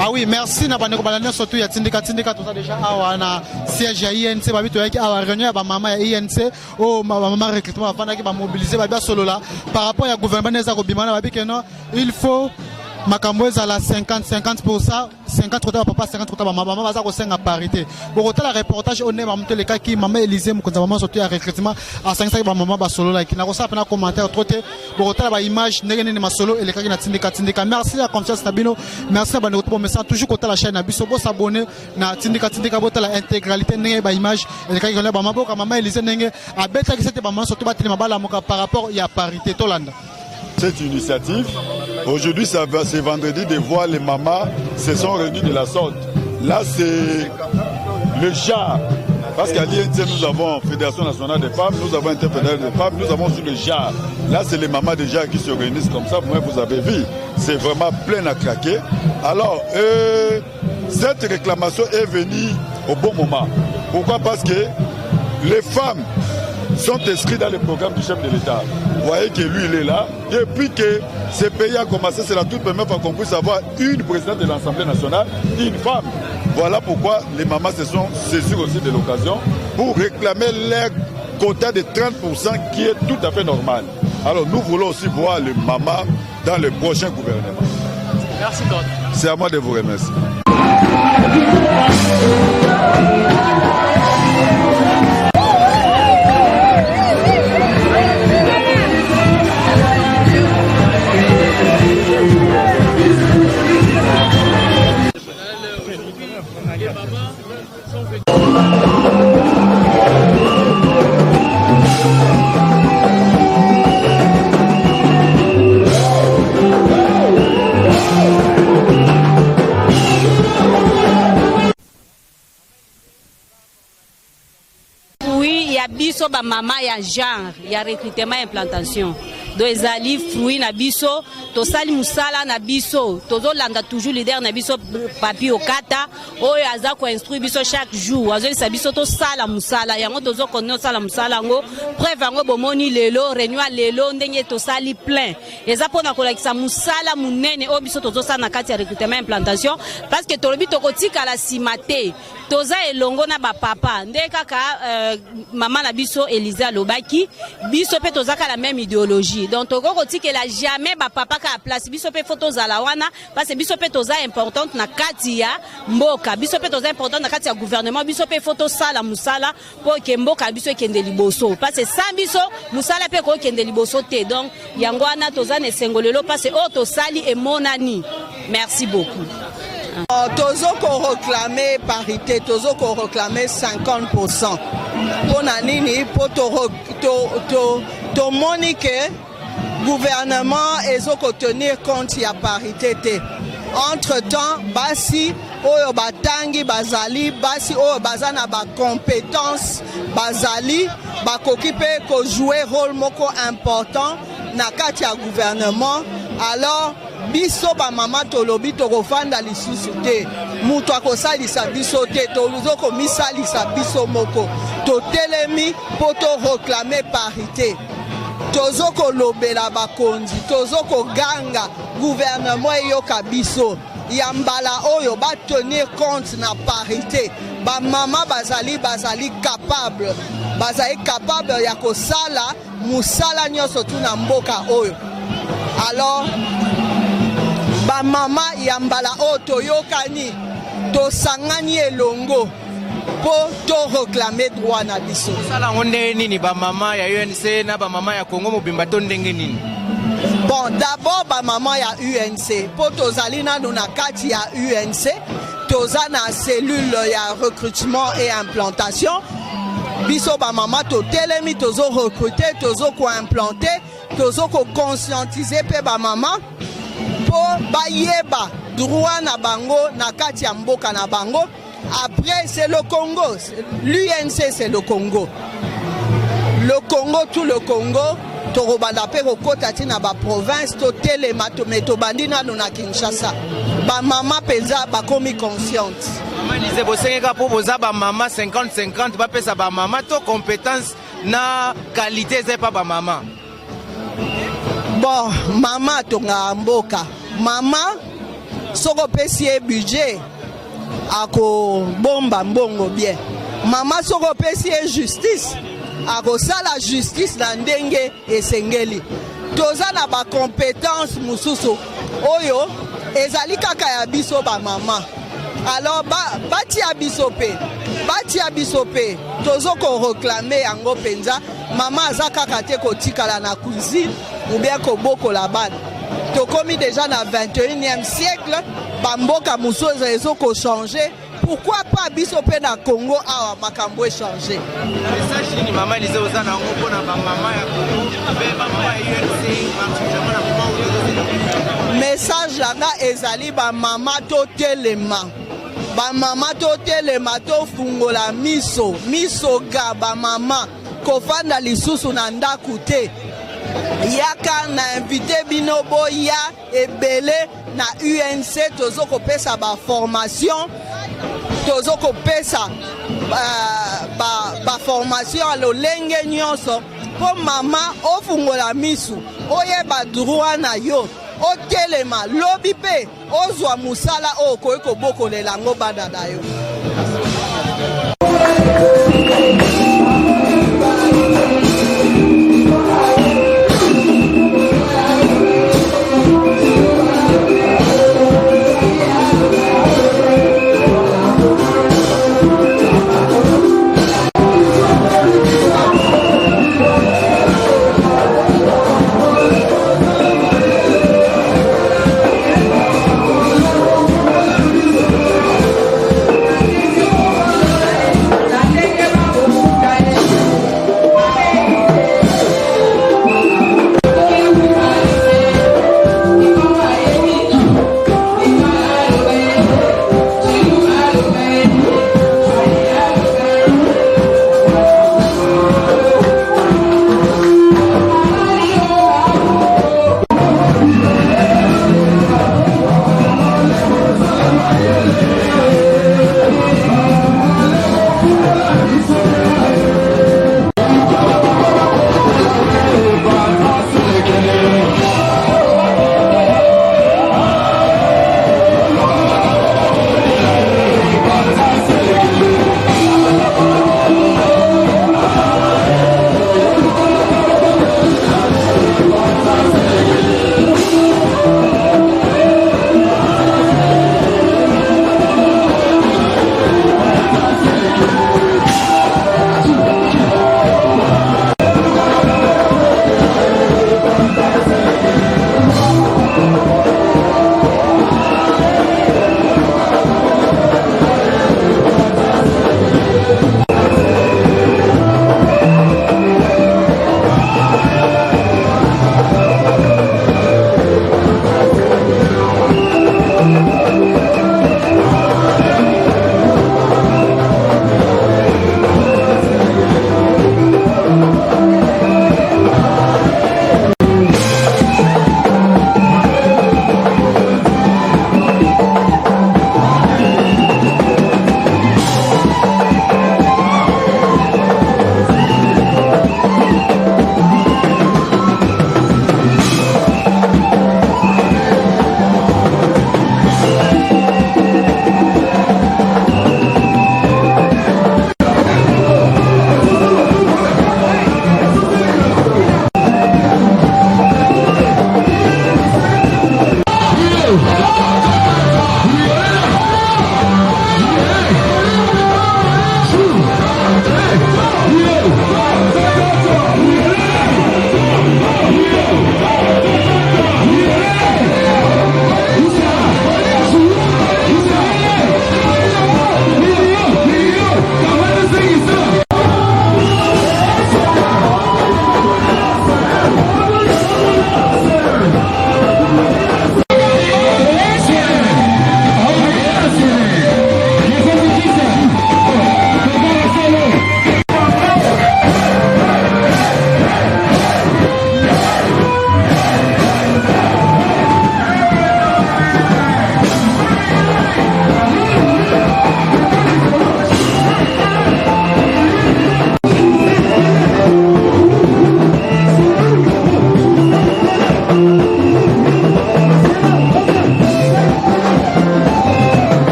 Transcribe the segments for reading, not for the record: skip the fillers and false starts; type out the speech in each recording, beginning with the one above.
Ah oui, merci. Na bandeko balania surtout ya tindika tout ça déjà awa na siège ya INC babi to yaki awa réunion ya ba maman ya INC oh maman recrutement afana ki ba mobiliser babi solo là par rapport ya gouvernement neza ko bimana babi que non il faut makambo ezala 50% 50 kota papa 50 kota maman baza ko senga parité pour la reportage on est maman le cas qui maman Élysée mukonza maman surtout ya recrutement à 5 ba maman ba solo là qui na ko sa pena commentaire troté pour la image ndenge ni masolo et le cas qui na tindika merci la confiance tabino merci à bande pour message toujours kota la chaîne na biso bo s'abonner na tindika bota la intégralité ndenge ba image et le cas qui na ba maman Élysée ndenge a beta ki c'était ba maman surtout ba télé mabala moka par rapport ya parité tolanda. Cette initiative, aujourd'hui c'est vendredi de voir les mamans se sont réunies de la sorte. Là c'est le genre, parce qu'à l'INC nous avons Fédération nationale des femmes, nous avons Interfédération des femmes, nous avons aussi le genre. Là c'est les mamans déjà qui se réunissent comme ça, vous avez vu, c'est vraiment plein à craquer. Alors cette réclamation est venue au bon moment. Pourquoi? Parce que les femmes sont inscrits dans le programme du chef de l'État. Vous voyez que lui, il est là. Depuis que ce pays a commencé, c'est la toute première fois qu'on puisse avoir une présidente de l'Assemblée nationale, une femme. Voilà pourquoi les mamans se sont saisies aussi de l'occasion pour réclamer leur quota de 30% qui est tout à fait normal. Alors nous voulons aussi voir les mamans dans le prochain gouvernement. Merci God. C'est à moi de vous remercier. biso ba mama ya genre ya recrutement implantation do ezali fruit na biso to sali musala na biso tozo landa toujours leader na biso papi okata oyo aza ko instruire biso chaque jour azo sa biso to sala musala yango tozo konno sala musala ngo preuve yango bomoni lelo réunion lelo ndenge to sali plein eza pona ko lakisa musala munene o biso tozo sala na kati ya recrutement implantation parce que tolobi tokotika la simate toza elongo na ba papa nde kaka mama na biso Élysée alobaki biso pe toza ka la même idéologie donc toko tikela jamais ba papa ka place biso pe photos ala wana parce que biso pe toza importante na kati ya mboka biso pe toza importante na kati ya gouvernement biso pe photos sala musala po ke mboka biso kende liboso parce que sans biso musala pe ko kende liboso te donc yango wana toza ne sengolelo parce que o to sali e monani merci beaucoup. Tozo ko réclamer parité, tozo ko réclamer 50%. Pour nanini pour to monique gouvernement ezoko tenir compte ya parité te. Entre-temps, basi oyo batangi bazali basi oyo bazana ba compétence bazali bakoki pe ko jouer rôle moko important na kati ya gouvernement. Alors biso ba mama tolobi tokofanda lisusu te mutu akosalisa biso te tozoko misalisa biso moko totelemi po to réclamer parité tozoko lobela bakonzi tozoko ganga gouvernement eyoka biso ya mbala oyo ba tenir compte na parité ba mama bazali capable ya kosala musala nyoso tu na mboka oyo. Alors ba mama ya mbala o toyokani tosangani elongo po to réclamer droit na biso. Sala ngonde nini ba mama ya UNC na ba mama ya Congo mobimba to ndenge nini? Bon, d'abord ba mama ya UNC po tozali nanu na kati ya UNC toza na cellule ya recrutement et implantation biso ba mama to telemi tozo recruter tozo ko implanter tozo ko conscientiser pe ba mama pour bayeba droit na bango na kati ya mboka na bango. Après c'est le Congo, l'UNC c'est le Congo, tout le Congo torobanda pe kokota tina ba province to telema to metobandina na Kinshasa ba mama penza ba komi consciente. Mama Élysée bosengeka po boza ba mama 50-50 ba pesa ba mama to compétence na qualité c'est pas ba mama. Bon, mama tonga mboka. Mama soko pesi ye budget ako bomba mbongo bien. Mama soko pesi ye justice ako sala justice na ndenge esengeli. Toza na ba compétence mususu oyo ezali kaka ya biso ba mama. Alors bati ya biso pe tozo ko réclamer yango penza mama aza kaka te kotikala na cuisine ou bien kobokola bana. Tokomi déjà na 21e siècle bamboka mususu ezo ko changer. Pourquoi pas biso pe na Congo awa makambo e changer. Message ni mama Elise ozana ngo pona ba mama ya Congo be ba mama ya UNC particulièrement na comment message langa ezali ba mama to telema. Ba mama to telema to fungola miso ga ba mama kofanda lisusu na ndaku te. Yaka na invité bino boya ebele na UNC tozo kopesa ba formation tozo kopesa ba formation lolenge nyonso po mama ofungola misu oyeba droit na yo otelema lobi pe ozwa musala okoki kobokolela ngo bana na yo.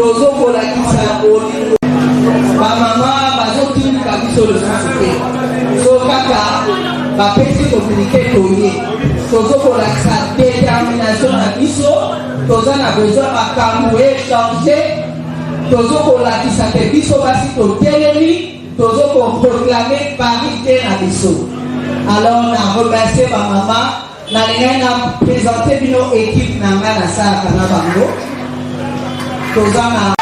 tozokolakisa bolingo bamama bazotinduka biso lisusu te so kaka bapesi komunike toye tozokolakisa détermination na biso toza na besoin makambo echange tozokolakisa te biso basi totelemi tozokoproklame parité na biso. Alors na remercier bamama nalingai na présenter bino équipe na nga na salaka na bango toza na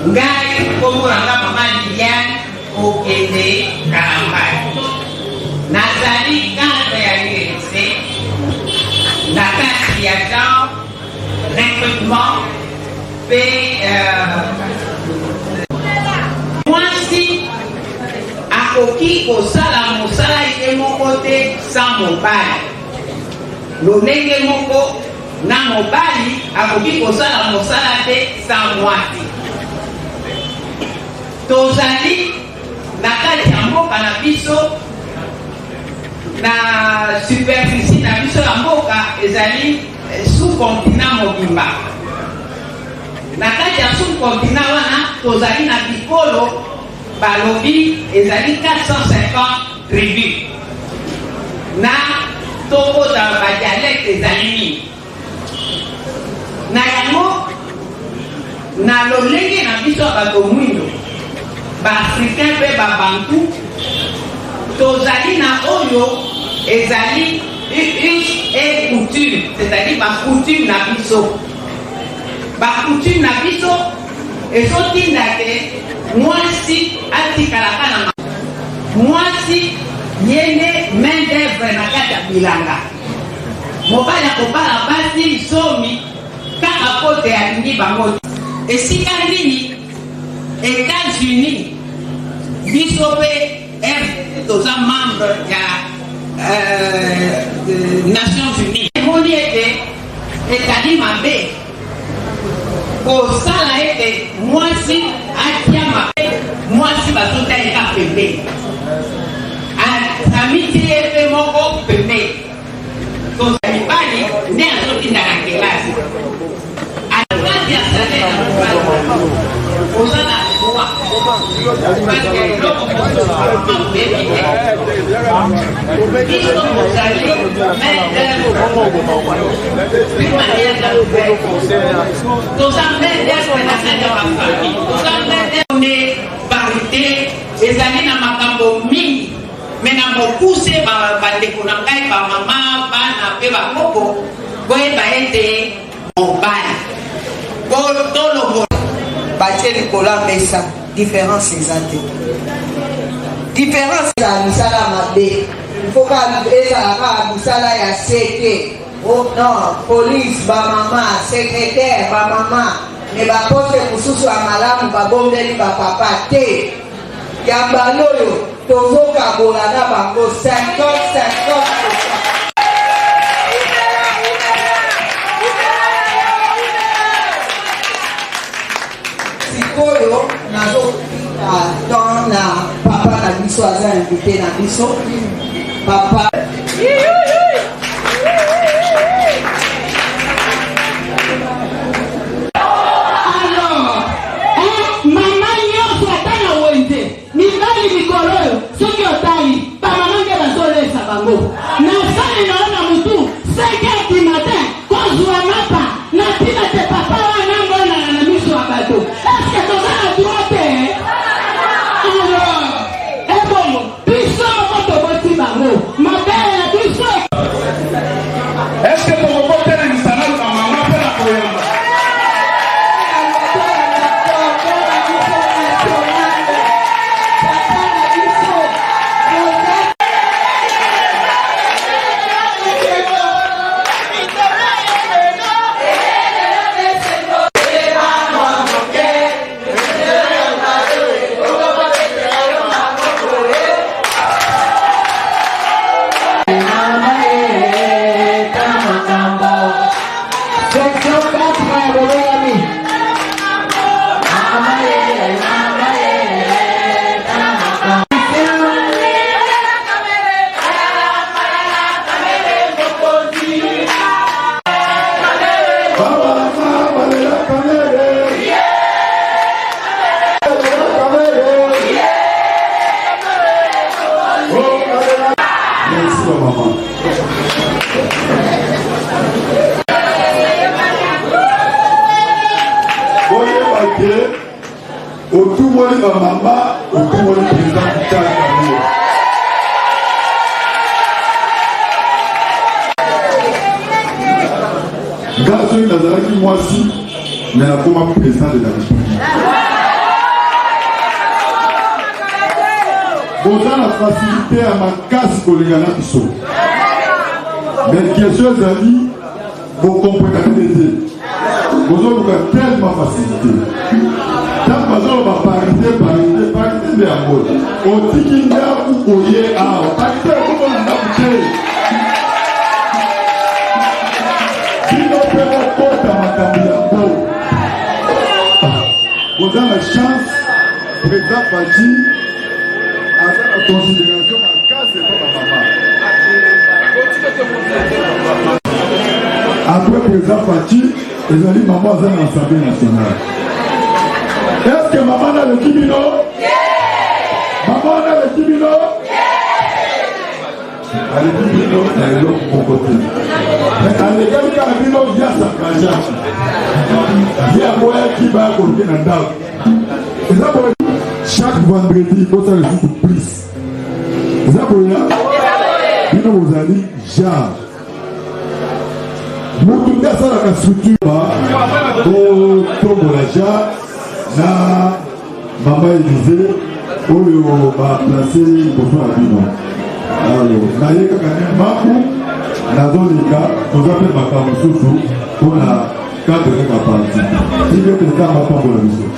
ngai komoranga mama Liliane okende Kalambai nazali cadre ya UNC na kati ya genre recrutement pe mwasi akoki kosala mosala ye moko te sans mobali lolenge moko na mobali akoki kosala mosala te sans mwasi tozali na kati ya mboka na biso na superficie na biso ya mboka ezali sous-continent mobimba na kati ya sous-continent wana tozali na bikolo balobi ezali 450 tribus na tokota badialecte ezali mingi na yango na lolenge na biso ya bato mwindo ba-africain pe ba-bantu tozali na oyo ezali et coutume c'est-à-dire ba-coutume na biso ba-coutume na biso ezotinda te mwasi atikalaka na mwasi yene main d'œuvre na kati ya bilanga mobali akobala basi somi kaka kote alingi bango esika nini États-Unis biso pe toza membre ya Nations Unies emoni ete ezali mabe kosala ete mwasi atia mabe mwasi bazotaleka pembeni amiti ye pe moko pembeni toza mibali nde azotinda na kelasi alokasi ya sale na mobali ozala ezali na makambo mingi me na mokuse bandeko na ngai bamama bana mpe bakoko boyeba ete mobali tolobo batie likolo ya mesa différence eza te différence ya misala mabe ifoka ezalaka misala ya sete non police bamama secrétaire bamama me baposte mosusu ya malamu babombeli bapapa te yambala oyo tozokabola na bango 50-50. Oyo nazo dans na papa na biso aza invité na biso papa mama nyonso atana wende mibali mikolo oyo soki otali bamama nde bazolesa bango na sani naona mutu 5h du matin kozwa mapa na tina te papa wana ngonana na miso ya bato eske toza na droit te alors ebongo biso moko toboti bango mabe que autour de ma maman, autour du président du Tchad. Garçon Nazaraki, moi aussi, mais la comme président de la République. Vous avez la facilité à ma casse pour les gars qui sont. Mais question d'amis, vous comprenez. Vous avez tellement facilité. Tant que vous avez parité de l'amour. Au Tikinda, vous pourriez avoir parité de l'amour. Vous avez la chance, président Fadji, à la considération en cas c'est pas ma maman. Après président Fadji, les amis maman dans l'Assemblée nationale. Est-ce que maman a le Kimino? Maman a le Kimino? Elle est Kimino, elle est l'autre bon côté. Mais dans les cas de Carabino, il y a sa cagette. Il y a un moyen qui va coloquer dans le dame. Et ça pour chaque vendredi, il faut faire le jour de plus. Et ça pour là, il nous a dit, genre. Nous tout ça dans la structure, au tombe la jarre, na maman Élysée, où on va placer pour faire la bino. Alors, na yeka quand même, na zone les cas, on appelle ma femme sous pour la cadre de la partie. Il y a des cas à pas pour la mission.